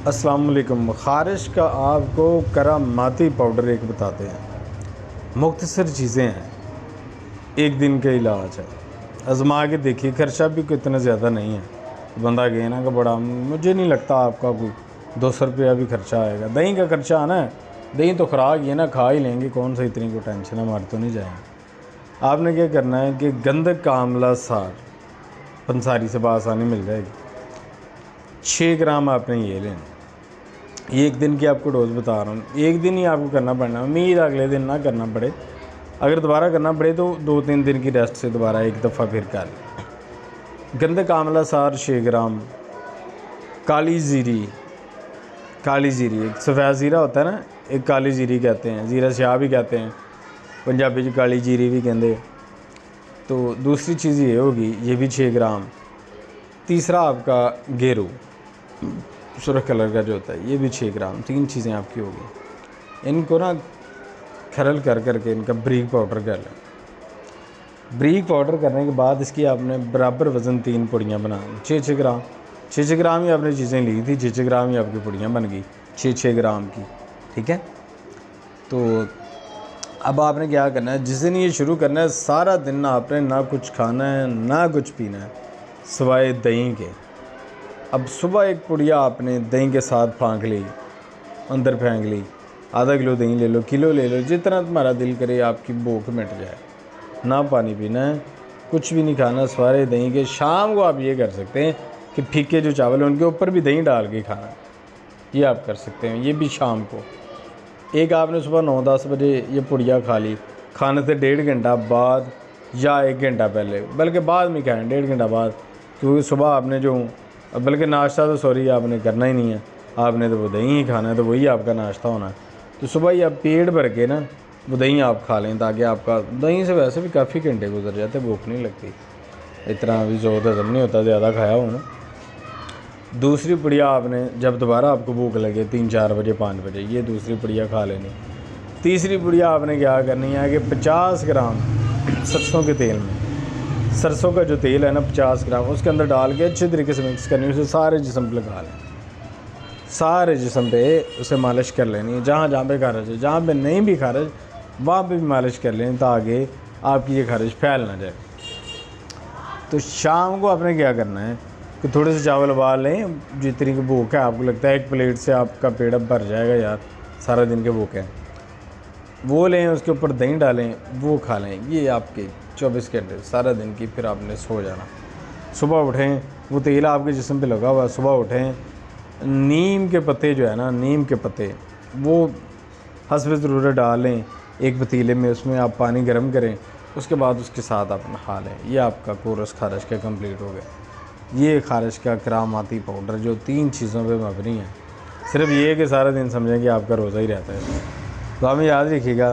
अस्सलाम वालेकुम। ख़ारिश का आपको करामाती पाउडर एक बताते हैं। मुख्तसर चीज़ें हैं, एक दिन का इलाज है। आज़मा के देखिए, खर्चा भी कोई इतना ज़्यादा नहीं है। बंदा गए ना का बड़ा, मुझे नहीं लगता आपका कोई 200 रुपया भी खर्चा आएगा। दही का खर्चा आना है, दही तो खुराक ये ना, खा ही लेंगे, कौन सा इतनी को टेंशन है, मार तो नहीं जाएंगे। आपने क्या करना है कि गंधक का आंवला सार पंसारी से बासानी मिल जाएगी, 6 ग्राम आपने ये लेना। एक दिन की आपको डोज बता रहा हूँ, एक दिन ही आपको करना पड़ना, उम्मीद अगले दिन ना करना पड़े। अगर दोबारा करना पड़े तो 2-3 दिन की रेस्ट से दोबारा एक दफ़ा फिर कर लें। गंधक आंवला सार 6 ग्राम, काली जीरी एक सफ़ेद ज़ीरा होता है ना, एक काली जीरी कहते हैं, ज़ीरा शाह भी कहते हैं, पंजाबी जी काली जीरी भी कहते। तो दूसरी चीज़ ये होगी, ये भी 6 ग्राम। तीसरा आपका गेरू सुरख कलर का जो होता है, ये भी 6 ग्राम। 3 चीज़ें आपकी होगी। इनको ना खरल कर करके इनका ब्रीक पाउडर कर लें। ब्रीक पाउडर करने के बाद इसकी आपने बराबर वज़न 3 पुड़ियाँ बना ली, 6-6 ग्राम। 6-6 ग्राम ही आपने चीज़ें ली थी, 6-6 ग्राम ही आपकी पुड़ियाँ बन गई, 6-6 ग्राम की। ठीक है, तो अब आपने क्या करना है, जिस दिन ये शुरू करना है, सारा दिन आपने ना कुछ खाना है ना कुछ पीना है सिवाय दही के। अब सुबह एक पुड़िया आपने दही के साथ फाँक ली, अंदर फेंक ली, आधा किलो दही ले लो, किलो ले लो, जितना तुम्हारा दिल करे, आपकी भूख मिट जाए। ना पानी पीना है, कुछ भी नहीं खाना, सारे दही के। शाम को आप ये कर सकते हैं कि फीके जो चावल हैं उनके ऊपर भी दही डाल के खाना, ये आप कर सकते हैं, ये भी शाम को। एक आपने सुबह 9-10 बजे ये पुड़िया खा ली, खाने से 1.5 घंटा बाद या 1 घंटा पहले, बल्कि बाद में खाएँ 1.5 घंटा बाद, क्योंकि सुबह आपने जो, बल्कि नाश्ता तो सॉरी आपने करना ही नहीं है, आपने तो वो दही ही खाना है, तो वही आपका नाश्ता होना है। तो सुबह ही आप पेट भर के ना वो दही आप खा लें, ताकि आपका दही से वैसे भी काफ़ी घंटे गुजर जाते, भूख नहीं लगती, इतना भी ज़ोर हज़म नहीं होता, ज़्यादा खाया हो ना। दूसरी पुड़िया आपने जब दोबारा आपको भूख लगे 3-4 बजे 5 बजे, ये दूसरी पुड़िया खा लेनी। तीसरी पुड़िया आपने क्या करनी है कि 50 ग्राम सरसों के तेल में, सरसों का जो तेल है ना 50 ग्राम, उसके अंदर डाल के अच्छे तरीके से मिक्स करनी, उसे सारे जिस्म पे लगा लें, सारे जिस्म पे उसे मालिश कर लेनी है, जहाँ जहाँ पे खारिश है। जहाँ पे नहीं भी खारिश, वहाँ पे भी मालिश कर लें, ताकि आपकी ये खारिश फैल ना जाए। तो शाम को आपने क्या करना है कि थोड़े से चावल उबाल लें, जितनी की भूख है, आपको लगता है 1 प्लेट से आपका पेट अब भर जाएगा यार, सारा दिन के भूख है, वो लें, उसके ऊपर दही डालें, वो खा लें। ये आपके 24 घंटे सारा दिन की, फिर आपने सो जाना। सुबह उठें, वो तेल आपके जिस्म पे लगा हुआ है, सुबह उठें, नीम के पत्ते जो है ना, नीम के पत्ते वो हस्ब ज़रूरत डालें एक पतीले में, उसमें आप पानी गर्म करें, उसके बाद उसके साथ आप नहा लें। ये आपका कोरस खारिश का कंप्लीट हो गया। ये खारिश का करामाती पाउडर जो 3 चीज़ों पे मबनी है, सिर्फ ये कि सारा दिन समझें कि आपका रोज़ा ही रहता है। तो हमें याद रखिएगा।